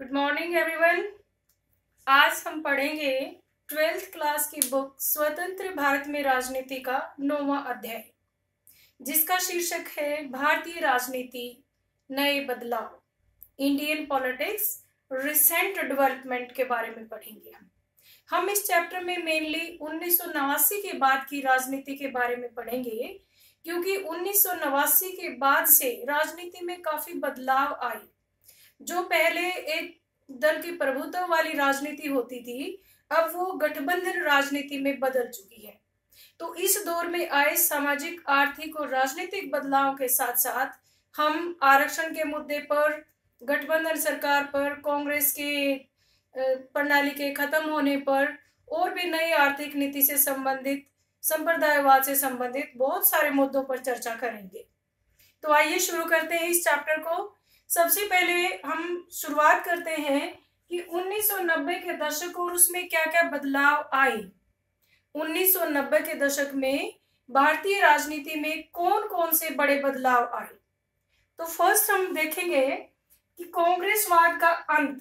Good morning everyone. आज हम पढ़ेंगे 12th क्लास की बुक स्वतंत्र भारत में राजनीति का 9वां अध्याय, जिसका शीर्षक है भारतीय राजनीति नए बदलाव, इंडियन पॉलिटिक्स रिसेंट डेवलपमेंट के बारे में पढ़ेंगे। हम इस चैप्टर में मेनली 1989 के बाद की राजनीति के बारे में पढ़ेंगे, क्योंकि 1989 के बाद से राजनीति में काफी बदलाव आए। जो पहले एक दल की प्रभुत्व वाली राजनीति होती थी, अब वो गठबंधन राजनीति में बदल चुकी है। तो इस दौर में आए सामाजिक, आर्थिक और राजनीतिक बदलाव के साथ साथ हम आरक्षण के मुद्दे पर, गठबंधन सरकार पर, कांग्रेस के प्रणाली के खत्म होने पर और भी नई आर्थिक नीति से संबंधित, संप्रदायवाद से संबंधित बहुत सारे मुद्दों पर चर्चा करेंगे। तो आइए शुरू करते हैं इस चैप्टर को। सबसे पहले हम शुरुआत करते हैं कि 1990 के दशक और उसमें क्या क्या बदलाव आए। 1990 के दशक में भारतीय राजनीति में कौन कौन से बड़े बदलाव आए। तो फर्स्ट हम देखेंगे कि कांग्रेसवाद का अंत।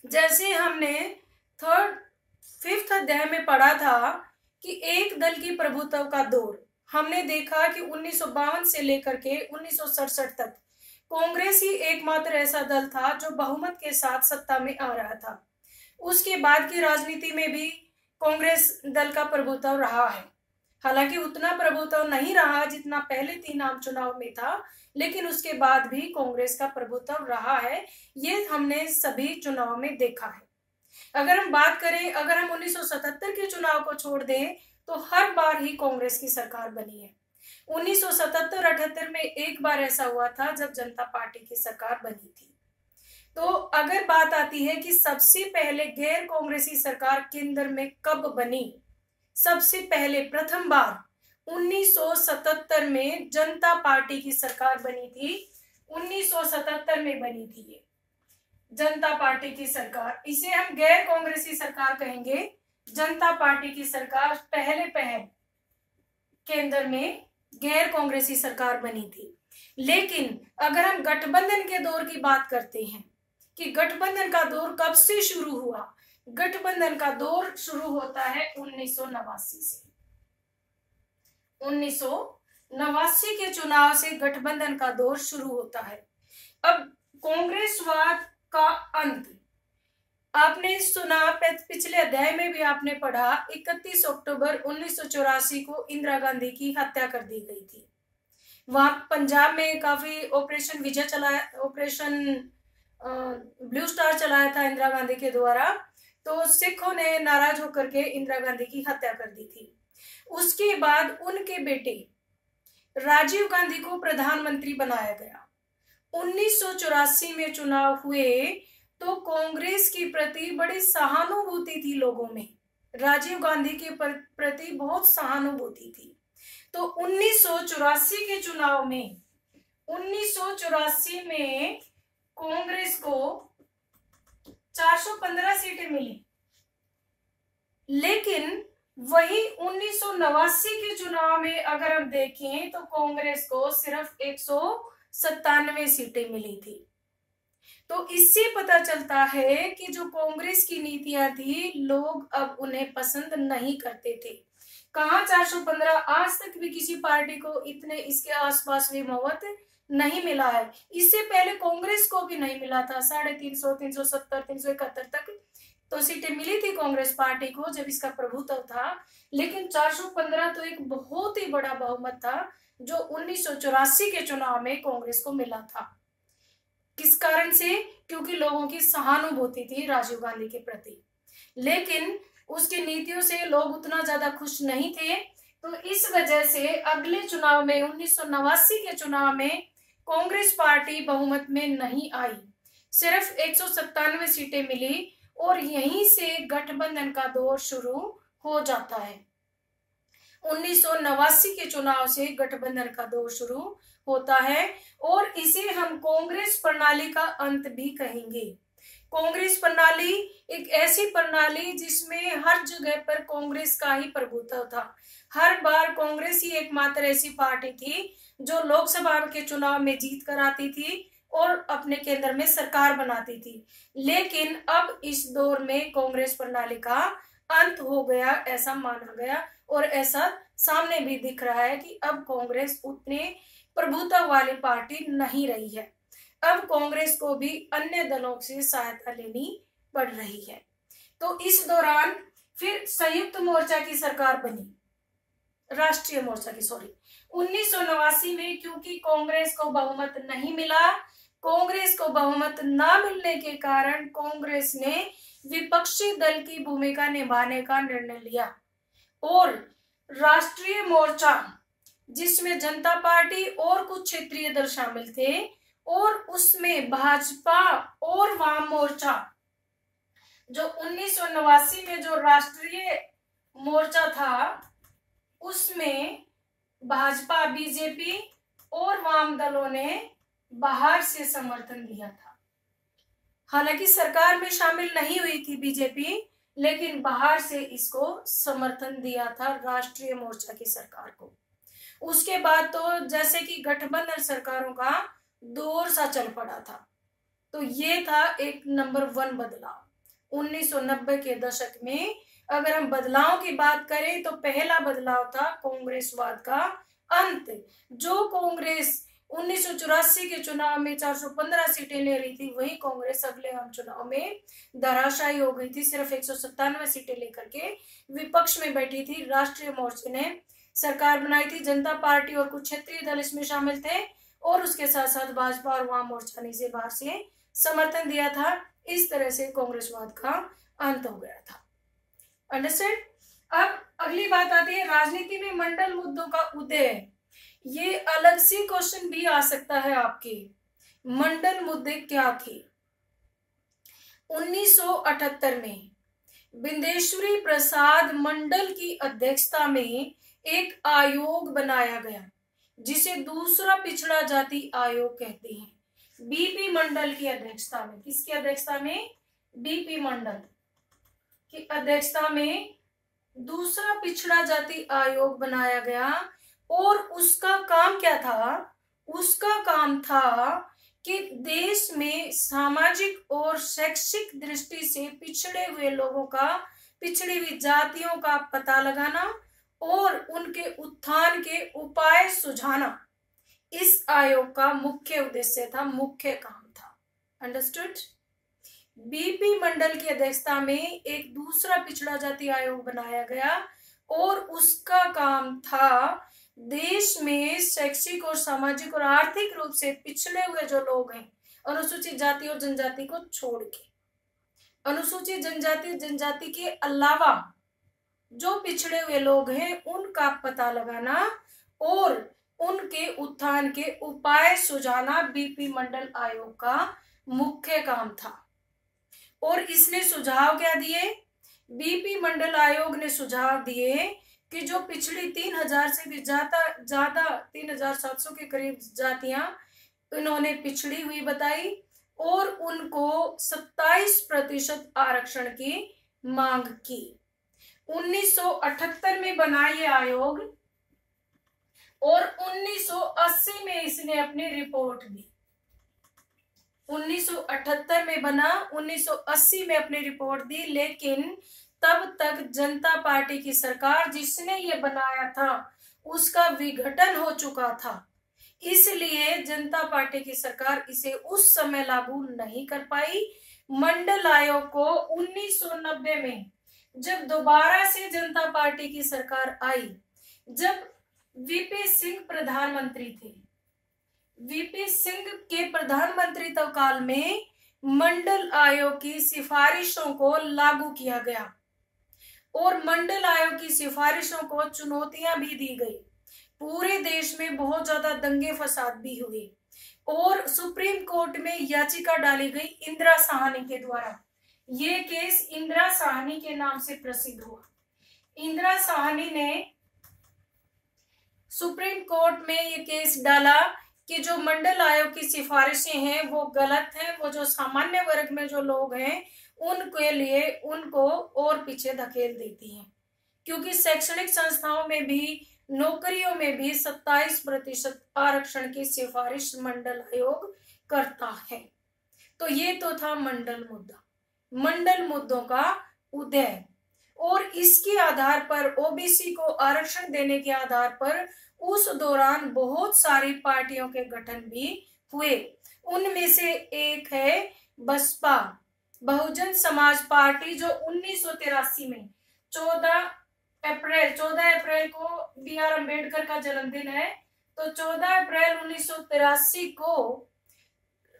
जैसे हमने 5th अध्याय में पढ़ा था कि एक दल की प्रभुत्व का दौर, हमने देखा कि 1952 से लेकर के 1967 तक कांग्रेस ही एकमात्र ऐसा दल था जो बहुमत के साथ सत्ता में आ रहा था। उसके बाद की राजनीति में भी कांग्रेस दल का प्रभुत्व रहा है। हालांकि उतना प्रभुत्व नहीं रहा जितना पहले 3 आम चुनाव में था, लेकिन उसके बाद भी कांग्रेस का प्रभुत्व रहा है। ये हमने सभी चुनाव में देखा है। अगर हम बात करें, अगर हम 1977 के चुनाव को छोड़ दें तो हर बार ही कांग्रेस की सरकार बनी है। 1977-78 में एक बार ऐसा हुआ था जब जनता पार्टी की सरकार बनी थी। तो अगर बात आती है कि सबसे पहले गैर कांग्रेसी सरकार केंद्र में कब बनी, सबसे पहले प्रथम बार 1977 में जनता पार्टी की सरकार बनी थी। 1977 में बनी थी ये जनता पार्टी की सरकार। इसे हम गैर कांग्रेसी सरकार कहेंगे। जनता पार्टी की सरकार पहले केंद्र में गैर कांग्रेसी सरकार बनी थी। लेकिन अगर हम गठबंधन के दौर की बात करते हैं कि गठबंधन का दौर कब से शुरू हुआ, गठबंधन का दौर शुरू होता है 1989 से। 1989 के चुनाव से गठबंधन का दौर शुरू होता है। अब कांग्रेसवाद का अंत आपने सुना, पिछले अध्याय में भी आपने पढ़ा, 31 अक्टूबर 1984 को इंदिरा गांधी की हत्या कर दी गई थी। वहां पंजाब में काफी ऑपरेशन विजय चलाया, ऑपरेशन ब्लू स्टार चलाया था इंदिरा गांधी के द्वारा। तो सिखों ने नाराज होकर के इंदिरा गांधी की हत्या कर दी थी। उसके बाद उनके बेटे राजीव गांधी को प्रधानमंत्री बनाया गया। 1984 में चुनाव हुए तो कांग्रेस के प्रति बड़ी सहानुभूति थी लोगों में, राजीव गांधी के प्रति बहुत सहानुभूति थी। तो 1984 के चुनाव में, 1984 में कांग्रेस को 415 सीटें मिली। लेकिन वही 1989 के चुनाव में अगर हम देखें तो कांग्रेस को सिर्फ 197 सीटें मिली थी। तो इससे पता चलता है कि जो कांग्रेस की नीतियां थी, लोग अब उन्हें पसंद नहीं करते थे। कहां 415, आज तक भी किसी पार्टी को इतने इसके आसपास भी बहुमत नहीं मिला है। इससे पहले कांग्रेस को भी नहीं मिला था। 350, 370, 371 तक तो सीटें मिली थी कांग्रेस पार्टी को जब इसका प्रभुत्व था। लेकिन 415 तो एक बहुत ही बड़ा बहुमत था जो 1984 के चुनाव में कांग्रेस को मिला था। किस कारण से? क्योंकि लोगों की सहानुभूति थी राजीव गांधी के प्रति। लेकिन उसकी नीतियों से लोग उतना ज्यादा खुश नहीं थे। तो इस वजह से अगले चुनाव में, 1989 के चुनाव में कांग्रेस पार्टी बहुमत में नहीं आई, सिर्फ 197 सीटें मिली और यहीं से गठबंधन का दौर शुरू हो जाता है। 1989 के चुनाव से गठबंधन का दौर शुरू होता है और इसे हम कांग्रेस प्रणाली का अंत भी कहेंगे। कांग्रेस प्रणाली एक ऐसी प्रणाली जिसमें हर जगह पर कांग्रेस का ही प्रभुत्व था। हर बार कांग्रेस ही एकमात्र ऐसी पार्टी थी जो लोकसभा के चुनाव में जीत कर आती थी और अपने केंद्र में सरकार बनाती थी। लेकिन अब इस दौर में कांग्रेस प्रणाली का अंत हो गया ऐसा माना गया, और ऐसा सामने भी दिख रहा है कि अब कांग्रेस उतने प्रभुत्व वाली पार्टी नहीं रही है। अब कांग्रेस को भी अन्य दलों से सहायता लेनी पड़ रही है। तो इस दौरान फिर संयुक्त मोर्चा की सरकार बनी, राष्ट्रीय मोर्चा की, सॉरी, 1989 में। क्योंकि कांग्रेस को बहुमत नहीं मिला, कांग्रेस को बहुमत ना मिलने के कारण कांग्रेस ने विपक्षी दल की भूमिका निभाने का निर्णय लिया, और राष्ट्रीय मोर्चा, जिसमें जनता पार्टी और कुछ क्षेत्रीय दल शामिल थे, और उसमें भाजपा और वाम मोर्चा, जो 1989 में जो राष्ट्रीय मोर्चा था उसमें भाजपा, बीजेपी और वाम दलों ने बाहर से समर्थन दिया था। हालांकि सरकार में शामिल नहीं हुई थी बीजेपी, लेकिन बाहर से इसको समर्थन दिया था राष्ट्रीय मोर्चा की सरकार को। उसके बाद तो जैसे कि गठबंधन सरकारों का दौर सा चल पड़ा था। तो ये था एक नंबर 1 बदलाव 1990 के दशक में। अगर हम बदलाव की बात करें तो पहला बदलाव था कांग्रेसवाद का अंत। जो कांग्रेस 1984 के चुनाव में 415 सीटें ले रही थी, वही कांग्रेस अगले आम चुनाव में धराशायी हो गई थी, सिर्फ 197 सीटें लेकर के विपक्ष में बैठी थी। राष्ट्रीय मोर्चे ने सरकार बनाई थी, जनता पार्टी और कुछ क्षेत्रीय दल इसमें शामिल थे, और उसके साथ साथ भाजपा और वाम मोर्चा ने इसे बाहर से समर्थन दिया था। इस तरह से कांग्रेसवाद का अंत हो गया था। अंडरस्टैंड? अब अगली बात आती है राजनीति में मंडल मुद्दों का उदय। ये अलग सी क्वेश्चन भी आ सकता है आपके, मंडल मुद्दे क्या थे? 1978 में बिंदेश्वरी प्रसाद मंडल की अध्यक्षता में एक आयोग बनाया गया, जिसे दूसरा पिछड़ा जाति आयोग कहते हैं। बीपी मंडल की अध्यक्षता में, किसकी अध्यक्षता में? बीपी मंडल की अध्यक्षता में दूसरा पिछड़ा जाति आयोग बनाया गया, और उसका काम क्या था? उसका काम था कि देश में सामाजिक और शैक्षिक दृष्टि से पिछड़े हुए लोगों का, पिछड़ी हुई जातियों का पता लगाना और उनके उत्थान के उपाय सुझाना इस आयोग का मुख्य उद्देश्य था, मुख्य काम था। अंडरस्टूड? बीपी मंडल की अध्यक्षता में एक दूसरा पिछड़ा जाति आयोग बनाया गया, और उसका काम था देश में शैक्षिक और सामाजिक और आर्थिक रूप से पिछड़े हुए जो लोग हैं, अनुसूचित जाति और जनजाति को छोड़ के, अनुसूचित जनजाति के अलावा जो पिछड़े हुए लोग हैं उनका पता लगाना और उनके उत्थान के उपाय सुझाना बीपी मंडल आयोग का मुख्य काम था। और इसने सुझाव क्या दिए? बीपी मंडल आयोग ने सुझाव दिए कि जो पिछड़ी 3000 से भी ज्यादा 3700 के करीब जातियां इन्होंने पिछड़ी हुई बताई, और उनको 27% आरक्षण की मांग की। 1978 में बना ये आयोग, और 1980 में इसने अपनी रिपोर्ट दी। 1978 में बना, 1980 में अपनी रिपोर्ट दी, लेकिन तब तक जनता पार्टी की सरकार जिसने ये बनाया था उसका विघटन हो चुका था, इसलिए जनता पार्टी की सरकार इसे उस समय लागू नहीं कर पाई। मंडल आयोग को 1990 में जब दोबारा से जनता पार्टी की सरकार आई, जब वीपी सिंह प्रधानमंत्री थे, वीपी सिंह के प्रधानमंत्रित्व काल में मंडल आयोग की सिफारिशों को लागू किया गया, और मंडल आयोग की सिफारिशों को चुनौतियां भी दी गई। पूरे देश में बहुत ज्यादा दंगे फसाद भी हुए, और सुप्रीम कोर्ट में याचिका डाली गई इंदिरा साहनी के द्वारा। ये केस इंदिरा साहनी के नाम से प्रसिद्ध हुआ। इंदिरा साहनी ने सुप्रीम कोर्ट में ये केस डाला कि जो मंडल आयोग की सिफारिशें हैं वो गलत हैं, वो जो सामान्य वर्ग में जो लोग हैं उनके लिए उनको और पीछे धकेल देती हैं, क्योंकि शैक्षणिक संस्थाओं में भी नौकरियों में भी 27% आरक्षण की सिफारिश मंडल आयोग करता है। तो ये तो था मंडल मुद्दा, मंडल मुद्दों का उदय। और इसके आधार पर, ओबीसी को आरक्षण देने के आधार पर उस दौरान बहुत सारी पार्टियों के गठन भी हुए। उनमें से एक है बसपा, बहुजन समाज पार्टी, जो 1983 में 14 अप्रैल को बी.आर. अम्बेडकर का जन्मदिन है, तो 14 अप्रैल 1983 को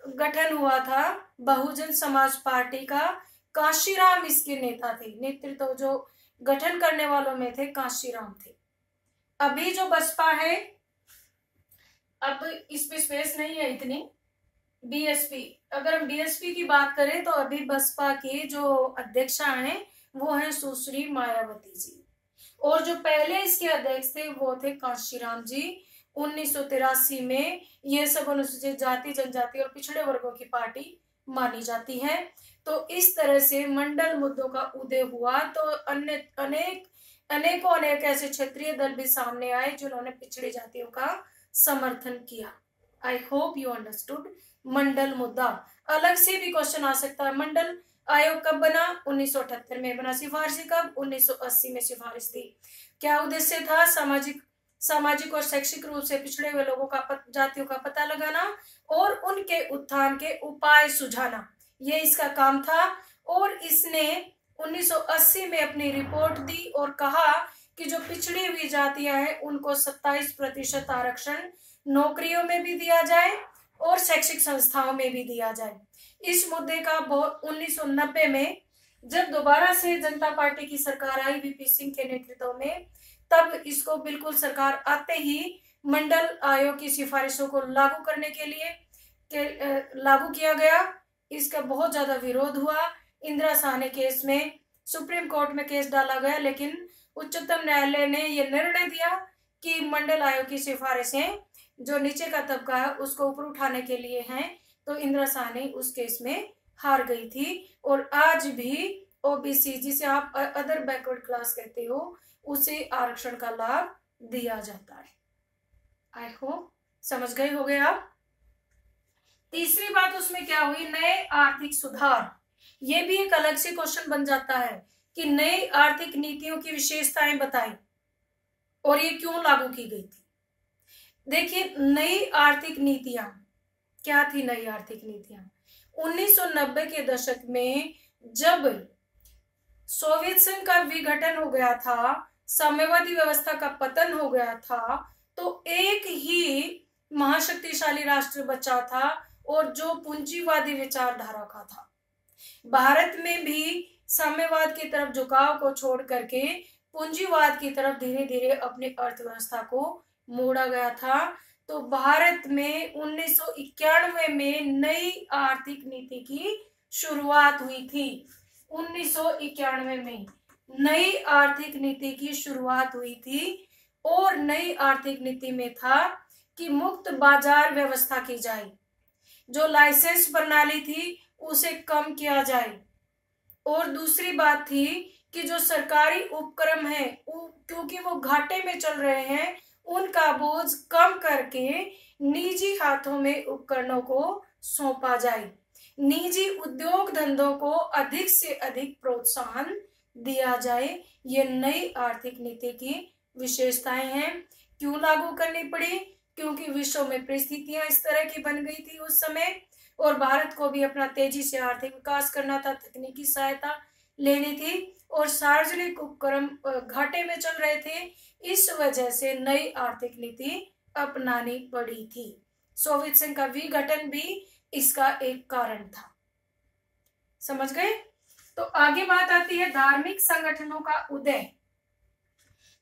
गठन हुआ था बहुजन समाज पार्टी का। काशीराम इसके नेता थे, नेतृत्व जो गठन करने वालों में थे काशीराम थे। अभी जो बसपा है, अब इस पे स्पेस नहीं है इतनी। बीएसपी, अगर हम बीएसपी की बात करें तो अभी बसपा की जो अध्यक्षा हैं वो है सुश्री मायावती जी, और जो पहले इसके अध्यक्ष थे वो थे काशीराम जी। 1983 में ये सब अनुसूचित जाति, जनजाति और पिछड़े वर्गों की पार्टी मानी जाती है। तो इस तरह से मंडल मुद्दों का उदय हुआ, तो अनेकों ऐसे क्षेत्रीय दल भी सामने आए जिन्होंने पिछड़ी जातियों का समर्थन किया। आई होप यू अंडरस्टूड मंडल मुद्दा। अलग से भी क्वेश्चन आ सकता है, मंडल आयोग कब बना? 1978 में बना। सिफारिश कब? 1980 में सिफारिश थी। क्या उद्देश्य था? सामाजिक और शैक्षिक रूप से पिछड़े हुए लोगों का, जातियों का पता लगाना और उनके उत्थान के उपाय सुझाना, ये इसका काम था। और इसने 1980 में अपनी रिपोर्ट दी और कहा कि जो पिछड़ी हुई जातियां हैं उनको 27% आरक्षण नौकरियों में भी दिया जाए और शैक्षिक संस्थाओं में भी दिया जाए। इस मुद्दे का 1990 में जब दोबारा से जनता पार्टी की सरकार आई वीपी सिंह के नेतृत्व में, तब इसको बिल्कुल सरकार आते ही मंडल आयोग की सिफारिशों को लागू करने के लिए लागू किया गया। इसका बहुत ज्यादा विरोध हुआ। इंदिरा साहनी केस में सुप्रीम कोर्ट में केस डाला गया, लेकिन उच्चतम न्यायालय ने यह निर्णय दिया कि मंडल आयोग की सिफारिशें जो नीचे का तबका है उसको ऊपर उठाने के लिए हैं। तो इंदिरा साहनी उस केस में हार गई थी। और आज भी ओबीसी, जिसे आप अदर बैकवर्ड क्लास कहते हो, उसे आरक्षण का लाभ दिया जाता है। आई होप समझ गए होंगे आप। तीसरी बात उसमें क्या हुई? नए आर्थिक सुधार। ये भी एक अलग से क्वेश्चन बन जाता है कि नई आर्थिक नीतियों की विशेषताएं बताएं और ये क्यों लागू की गई थी। देखिए, नई आर्थिक नीतियां क्या थी? नई आर्थिक नीतियां 1990 के दशक में जब सोवियत संघ का विघटन हो गया था, साम्यवादी व्यवस्था का पतन हो गया था, तो एक ही महाशक्तिशाली राष्ट्र बचा था और जो पूंजीवादी विचारधारा का था। भारत में भी साम्यवाद की तरफ झुकाव को छोड़ करके पूंजीवाद की तरफ धीरे धीरे अपनी अर्थव्यवस्था को मोड़ा गया था। तो भारत में 1991 में नई आर्थिक नीति की शुरुआत हुई थी। 1991 में नई आर्थिक नीति की शुरुआत हुई थी और नई आर्थिक नीति में था कि मुक्त बाजार व्यवस्था की जाए, जो लाइसेंस प्रणाली थी उसे कम किया जाए, और दूसरी बात थी कि जो सरकारी उपक्रम है क्योंकि वो घाटे में चल रहे हैं, उनका बोझ कम करके निजी हाथों में उपकरणों को सौंपा जाए, निजी उद्योग धंधों को अधिक से अधिक प्रोत्साहन दिया जाए। ये नई आर्थिक नीति की विशेषताएं हैं। क्यों लागू करनी पड़ी? क्योंकि विश्व में परिस्थितियां इस तरह की बन गई थी उस समय, और भारत को भी अपना तेजी से आर्थिक विकास करना था, तकनीकी सहायता लेनी थी, और सार्वजनिक उपक्रम घाटे में चल रहे थे। इस वजह से नई आर्थिक नीति अपनानी पड़ी थी। सोवियत संघ का विघटन भी इसका एक कारण था। समझ गए? तो आगे बात आती है धार्मिक संगठनों का उदय।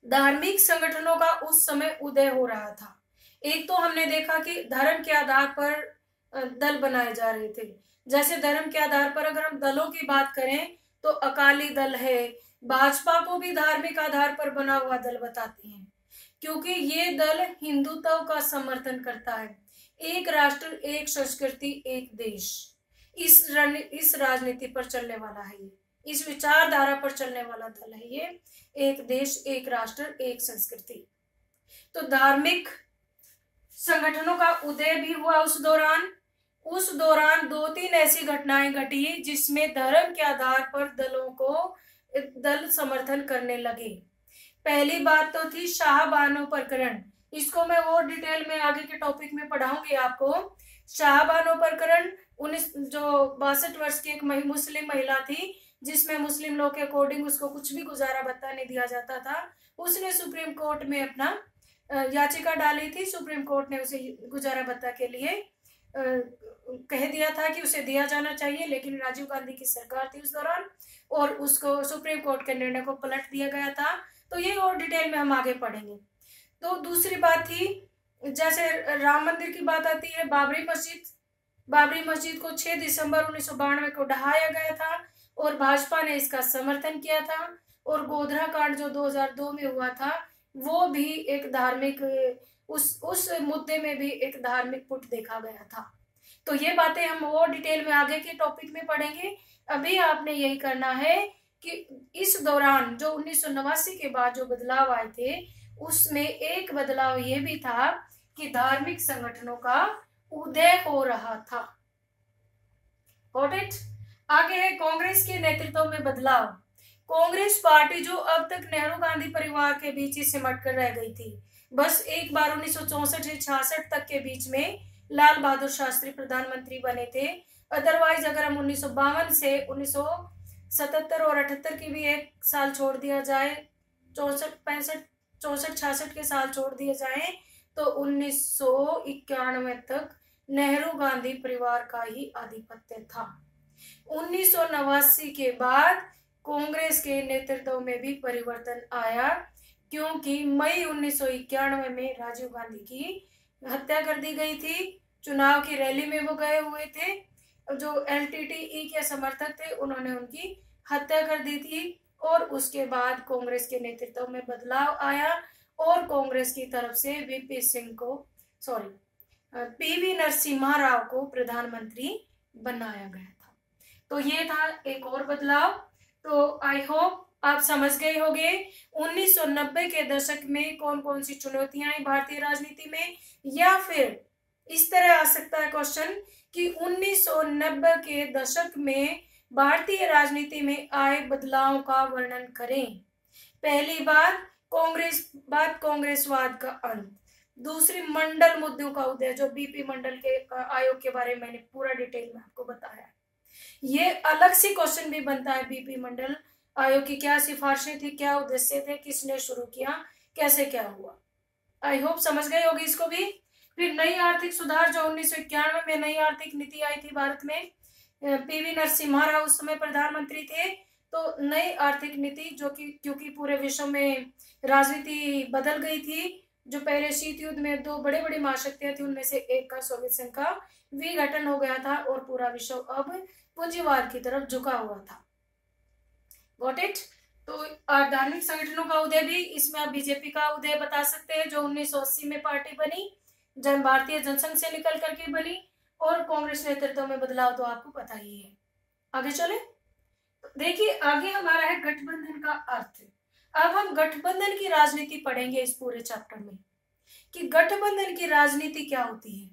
धार्मिक संगठनों का उस समय उदय हो रहा था। एक तो हमने देखा कि धर्म के आधार पर दल बनाए जा रहे थे। जैसे धर्म के आधार पर अगर हम दलों की बात करें तो अकाली दल है, भाजपा को भी धार्मिक आधार पर बना हुआ दल बताते हैं, क्योंकि ये दल हिंदुत्व का समर्थन करता है। एक राष्ट्र, एक संस्कृति, एक देश, इस राजनीति पर चलने वाला है, ये इस विचारधारा पर चलने वाला दल है ये। एक देश, एक राष्ट्र, एक संस्कृति। तो धार्मिक संगठनों का उदय भी हुआ उस दौरान 2-3 ऐसी घटनाएं घटी जिसमें धर्म के आधार पर दल समर्थन करने लगे। पहली बात तो थी शाहबानो प्रकरण। इसको मैं और डिटेल में आगे के टॉपिक में पढ़ाऊंगी आपको। शाहबानो प्रकरण 62 वर्ष की एक मुस्लिम महिला थी, जिसमें मुस्लिम लॉ के अकॉर्डिंग उसको कुछ भी गुजारा भत्ता नहीं दिया जाता था। उसने सुप्रीम कोर्ट में अपना याचिका डाली थी। सुप्रीम कोर्ट ने उसे गुजारा भत्ता के लिए कह दिया था कि उसे दिया जाना चाहिए, लेकिन राजीव गांधी की सरकार थी उस दौरान और उसको सुप्रीम कोर्ट के निर्णय को पलट दिया गया था। तो ये और डिटेल में हम आगे पढ़ेंगे। तो दूसरी बात थी, जैसे राम मंदिर की बात आती है, बाबरी मस्जिद को 6 दिसंबर 1992 को ढहाया गया था और भाजपा ने इसका समर्थन किया था। और गोधरा कांड जो 2002 में हुआ था, वो भी एक धार्मिक, उस मुद्दे में भी एक धार्मिक पुट देखा गया था। तो ये बातें हम और डिटेल में आगे के टॉपिक में पढ़ेंगे। अभी आपने यही करना है कि इस दौरान जो 1989 के बाद जो बदलाव आए थे, उसमें एक बदलाव ये भी था कि धार्मिक संगठनों का उदय हो रहा था। Got it? आगे है कांग्रेस के नेतृत्व में बदलाव। कांग्रेस पार्टी जो अब तक नेहरू गांधी परिवार के बीच ही सिमट कर रह गई थी, बस एक बार 1964 से 66 तक के बीच में लाल बहादुर शास्त्री प्रधानमंत्री बने थे। अदरवाइज अगर हम 1952 से 1977 और 78 की भी एक साल छोड़ दिया जाए, 64-65 के साल छोड़ दिए जाए, तो 1991 तक नेहरू गांधी परिवार का ही आधिपत्य था। 1989 के बाद कांग्रेस के नेतृत्व में भी परिवर्तन आया, क्योंकि मई 1991 में राजीव गांधी की हत्या कर दी गई थी। चुनाव की रैली में वो गए हुए थे, जो LTTE के समर्थक थे उन्होंने उनकी हत्या कर दी थी। और उसके बाद कांग्रेस के नेतृत्व में बदलाव आया और कांग्रेस की तरफ से PV नरसिम्हा राव को प्रधानमंत्री बनाया गया था। तो ये था एक और बदलाव। तो आई होप आप समझ गए होंगे 1990 के दशक में कौन कौन सी चुनौतियां आई भारतीय राजनीति में। या फिर इस तरह आ सकता है क्वेश्चन कि 1990 के दशक में भारतीय राजनीति में आए बदलावों का वर्णन करें। पहली बात कांग्रेसवाद का अंत। दूसरी मंडल मुद्दों का उदय, जो BP मंडल के आयोग के बारे में मैंने पूरा डिटेल में आपको बताया। ये अलग से क्वेश्चन भी बनता है, BP मंडल आयोग की क्या सिफारिशें थी, क्या उद्देश्य थे, किसने शुरू किया, कैसे क्या हुआ। आई होप समझ गए होगी इसको भी। फिर नई आर्थिक सुधार, जो 1991 में नई आर्थिक नीति आई थी भारत में, PV नरसिम्हा राव उस समय प्रधानमंत्री थे। तो नई आर्थिक नीति, जो कि क्योंकि पूरे विश्व में राजनीति बदल गई थी, जो पहले शीत युद्ध में 2 बड़ी महाशक्तियां थी, उनमें से एक का सोवियत संघ का विघटन हो गया था और पूरा विश्व अब पूंजीवाद की तरफ झुका हुआ था। Got it? तो धार्मिक संगठनों का उदय भी, इसमें आप बीजेपी का उदय बता सकते हैं, जो 1980 में पार्टी बनी, भारतीय जनसंघ से निकल करके बनी। और कांग्रेस नेतृत्व में बदलाव तो आपको पता ही है। आगे चले, तो देखिए आगे हमारा है गठबंधन का अर्थ। अब हम गठबंधन की राजनीति पढ़ेंगे इस पूरे चैप्टर में कि गठबंधन की राजनीति क्या होती है।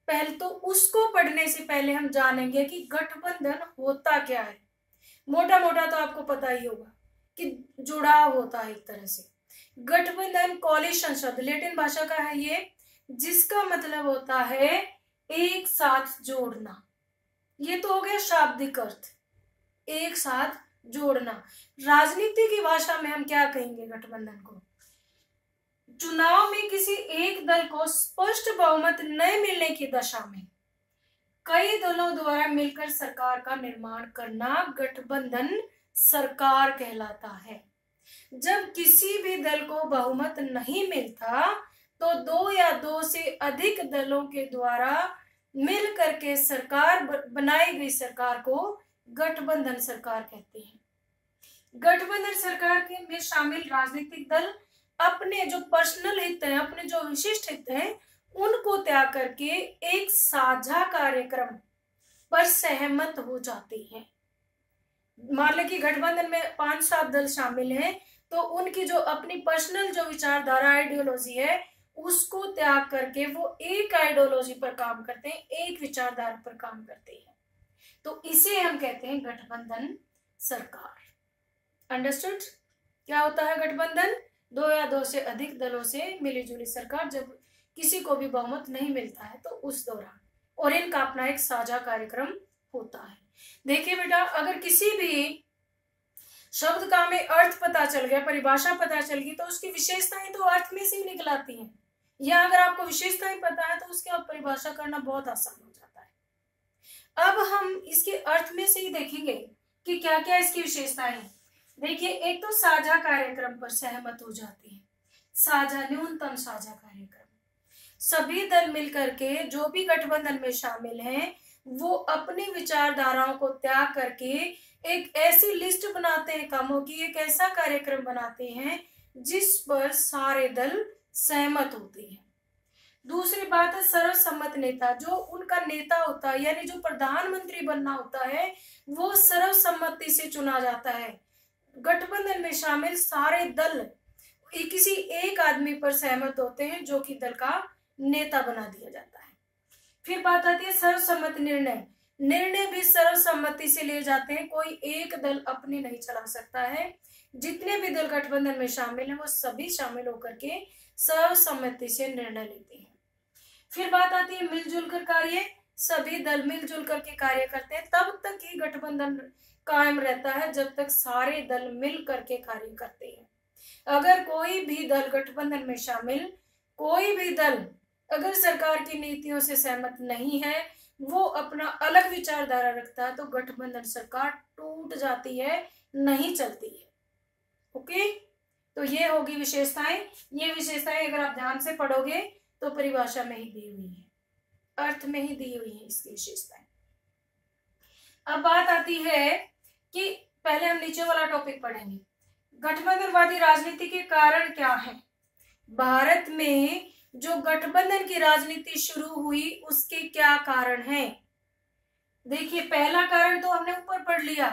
पहले तो उसको पढ़ने से पहले हम जानेंगे कि गठबंधन होता क्या है। मोटा मोटा तो आपको पता ही होगा कि जुड़ाव होता है एक तरह से। गठबंधन कॉलिशन शब्द लैटिन भाषा का है ये, जिसका मतलब होता है एक साथ जोड़ना। ये तो हो गया शाब्दिक अर्थ, एक साथ जोड़ना। राजनीति की भाषा में हम क्या कहेंगे गठबंधन को? चुनाव में किसी एक दल को स्पष्ट बहुमत न मिलने की दशा में कई दलों द्वारा मिलकर सरकार का निर्माण करना गठबंधन सरकार कहलाता है। जब किसी भी दल को बहुमत नहीं मिलता तो 2 या 2 से अधिक दलों के द्वारा मिल करके सरकार बनाई गई सरकार को गठबंधन सरकार कहते हैं। गठबंधन सरकार के में शामिल राजनीतिक दल अपने जो पर्सनल हित हैं, अपने जो विशिष्ट हित हैं, उनको त्याग करके एक साझा कार्यक्रम पर सहमत हो जाते हैं। मान लें कि गठबंधन में 5-7 दल शामिल हैं, तो उनकी जो अपनी पर्सनल जो विचारधारा आइडियोलॉजी है उसको त्याग करके वो एक आइडियोलॉजी पर काम करते हैं, एक विचारधारा पर काम करते हैं। तो इसे हम कहते हैं गठबंधन सरकार। अंडरस्टूड? क्या होता है गठबंधन? दो या दो से अधिक दलों से मिलीजुली सरकार, जब किसी को भी बहुमत नहीं मिलता है तो उस दौरान, और इनका अपना एक साझा कार्यक्रम होता है। देखिए बेटा, अगर किसी भी शब्द का हमें अर्थ पता चल गया, परिभाषा पता चल गई, तो उसकी विशेषताएं तो अर्थ में से ही निकल आती हैं। या अगर आपको विशेषताएं पता है तो उसके आप परिभाषा करना बहुत आसान हो जाता है। अब हम इसके अर्थ में से ही देखेंगे कि क्या क्या इसकी विशेषताएं हैं। देखिए, एक तो साझा कार्यक्रम पर सहमत हो जाते हैं। साझा, न्यूनतम साझा कार्यक्रम, सभी दल मिलकर के जो भी गठबंधन में शामिल हैं वो अपनी विचारधाराओं को त्याग करके एक ऐसी लिस्ट बनाते हैं कामों की, एक ऐसा कार्यक्रम बनाते हैं जिस पर सारे दल सहमत होते हैं। दूसरी बात है सर्वसम्मत नेता। जो उनका नेता होता है, यानी जो प्रधानमंत्री बनना होता है, वो सर्वसम्मति से चुना जाता है। गठबंधन में शामिल सारे दल किसी एक आदमी पर सहमत होते हैं जो कि दल का नेता बना दिया जाता है। फिर बात आती है सर्वसम्मत निर्णय। निर्णय भी सर्वसम्मति से लिए जाते हैं, कोई एक दल अपनी नहीं चला सकता है। जितने भी दल गठबंधन में शामिल हैं वो सभी शामिल होकर के सर्वसम्मति से निर्णय लेते हैं। फिर बात आती है मिलजुल कर कार्य। सभी दल मिलजुल करके कार्य करते हैं, तब तक ही गठबंधन कायम रहता है जब तक सारे दल मिल करके कार्य करते हैं। अगर कोई भी दल गठबंधन में शामिल, कोई भी दल अगर सरकार की नीतियों से सहमत नहीं है, वो अपना अलग विचारधारा रखता है, तो गठबंधन सरकार टूट जाती है, नहीं चलती है। ओके, तो ये होगी विशेषताएं। ये विशेषताएं अगर आप ध्यान से पढ़ोगे तो परिभाषा में ही दी हुई है, अर्थ में ही दी हुई है इसकी विशेषताएं। अब बात आती है कि पहले हम नीचे वाला टॉपिक पढ़ेंगे, गठबंधनवादी राजनीति के कारण क्या है। भारत में जो गठबंधन की राजनीति शुरू हुई उसके क्या कारण हैं। देखिए, पहला कारण तो हमने ऊपर पढ़ लिया,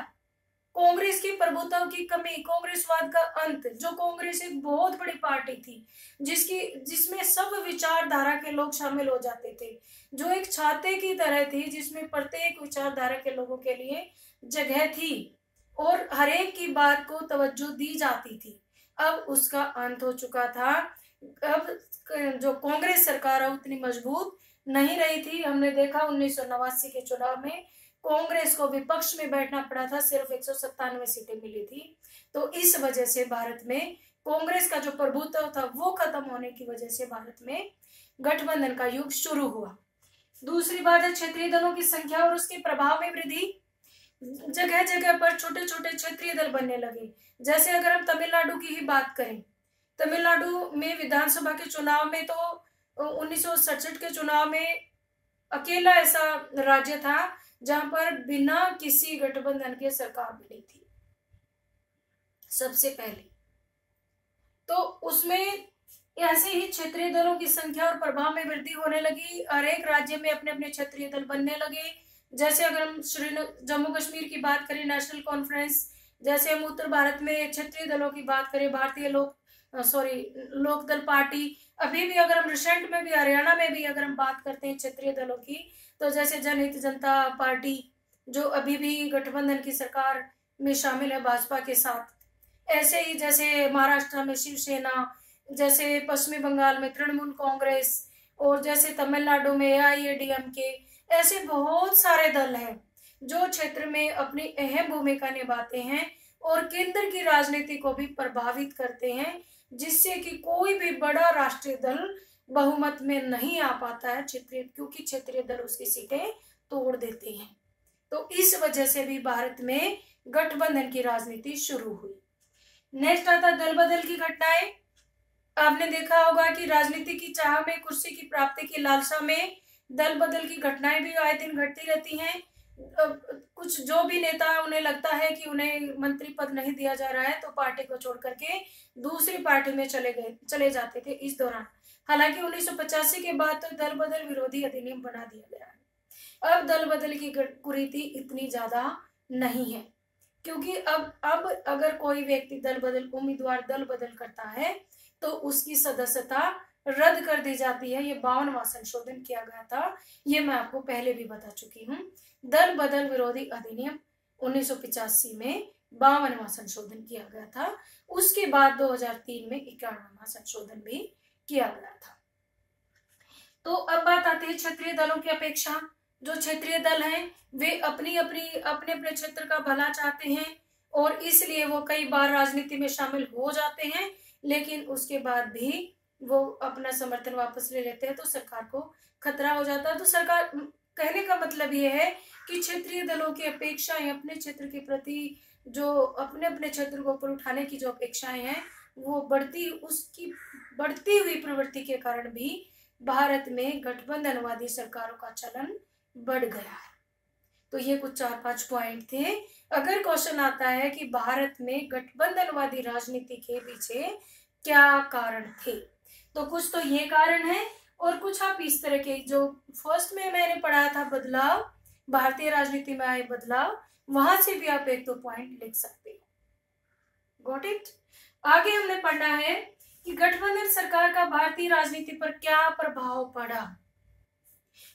कांग्रेस की प्रभुत्व की कमी, कांग्रेसवाद का अंत। जो कांग्रेस एक बहुत बड़ी पार्टी थी जिसमें सब विचारधारा के लोग शामिल हो जाते थे, जो एक छाते की तरह थी जिसमें प्रत्येक विचारधारा के लोगों के लिए जगह थी और हर एक की बात को तवज्जो दी जाती थी। अब उसका अंत हो चुका था। अब जो कांग्रेस सरकार है उतनी मजबूत नहीं रही थी। हमने देखा 1989 के चुनाव में कांग्रेस को विपक्ष में बैठना पड़ा था, सिर्फ 197 सीटें मिली थी। तो इस वजह से भारत में कांग्रेस का जो प्रभुत्व था वो खत्म होने की वजह से भारत में गठबंधन का युग शुरू हुआ। दूसरी बात है क्षेत्रीय दलों की संख्या और उसके प्रभाव में वृद्धि। जगह जगह पर छोटे छोटे क्षेत्रीय दल बनने लगे। जैसे अगर हम तमिलनाडु की ही बात करें, तमिलनाडु में विधानसभा के चुनाव में तो 1967 के चुनाव में अकेला ऐसा राज्य था जहां पर बिना किसी गठबंधन के सरकार बनी थी सबसे पहले। तो उसमें ऐसे ही क्षेत्रीय दलों की संख्या और प्रभाव में वृद्धि होने लगी। हर एक राज्य में अपने अपने क्षेत्रीय दल बनने लगे। जैसे अगर हम जम्मू कश्मीर की बात करें, नेशनल कॉन्फ्रेंस। जैसे हम उत्तर भारत में क्षेत्रीय दलों की बात करें, भारतीय लोकदल पार्टी। अभी भी अगर हम रिसेंट में भी हरियाणा में भी अगर हम बात करते हैं क्षेत्रीय दलों की, तो जैसे जनहित जनता पार्टी जो अभी भी गठबंधन की सरकार में शामिल है भाजपा के साथ। ऐसे ही जैसे महाराष्ट्र में शिवसेना, जैसे पश्चिमी बंगाल में तृणमूल कांग्रेस, और जैसे तमिलनाडु में AIADMK। ऐसे बहुत सारे दल हैं जो क्षेत्र में अपनी अहम भूमिका निभाते हैं और केंद्र की राजनीति को भी प्रभावित करते हैं, जिससे कि कोई भी बड़ा राष्ट्रीय दल बहुमत में नहीं आ पाता है क्योंकि क्षेत्रीय दल उसकी सीटें तोड़ देते हैं। तो इस वजह से भी भारत में गठबंधन की राजनीति शुरू हुई। नेक्स्ट आता दल बदल की घटनाएं। आपने देखा होगा कि राजनीति की चाह में, कुर्सी की प्राप्ति की लालसा में दल बदल की घटनाएं भी आए दिन घटती रहती हैं। कुछ जो भी नेता उन्हें लगता है कि उन्हें मंत्री पद नहीं दिया जा रहा है तो पार्टी को छोड़ करके दूसरी पार्टी में चले जाते थे इस दौरान। हालांकि 1985 के बाद तो दल बदल विरोधी अधिनियम बना दिया गया है। अब दल बदल की कुरीति इतनी ज्यादा नहीं है, क्योंकि अब अगर कोई व्यक्ति उम्मीदवार दल बदल करता है तो उसकी सदस्यता रद्द कर दी जाती है। ये 52वां संशोधन किया गया था, ये मैं आपको पहले भी बता चुकी हूँ। दल बदल विरोधी अधिनियम 1985 में 52वां संशोधन किया गया था। उसके बाद 2003 में 91वां संशोधन भी किया गया था। तो अब बात आती है क्षेत्रीय दलों की अपेक्षा। जो क्षेत्रीय दल हैं वे अपने अपने क्षेत्र का भला चाहते हैं और इसलिए वो कई बार राजनीति में शामिल हो जाते हैं, लेकिन उसके बाद भी वो अपना समर्थन वापस ले लेते हैं तो सरकार को खतरा हो जाता है। तो सरकार, कहने का मतलब ये है कि क्षेत्रीय दलों की अपेक्षाएं अपने क्षेत्र के प्रति, जो अपने अपने क्षेत्र को ऊपर उठाने की जो अपेक्षाएं हैं, वो उसकी बढ़ती हुई प्रवृत्ति के कारण भी भारत में गठबंधनवादी सरकारों का चलन बढ़ गया है। तो ये कुछ 4-5 पॉइंट थे। अगर क्वेश्चन आता है कि भारत में गठबंधनवादी राजनीति के पीछे क्या कारण थे, तो कुछ तो ये कारण है और कुछ आप इस तरह के, जो फर्स्ट में मैंने पढ़ा था बदलाव, भारतीय राजनीति में आए बदलाव, वहां से भी आप 1-2 पॉइंट लिख सकते हो। Got it. आगे हमने पढ़ना है कि गठबंधन सरकार का भारतीय राजनीति पर क्या प्रभाव पड़ा।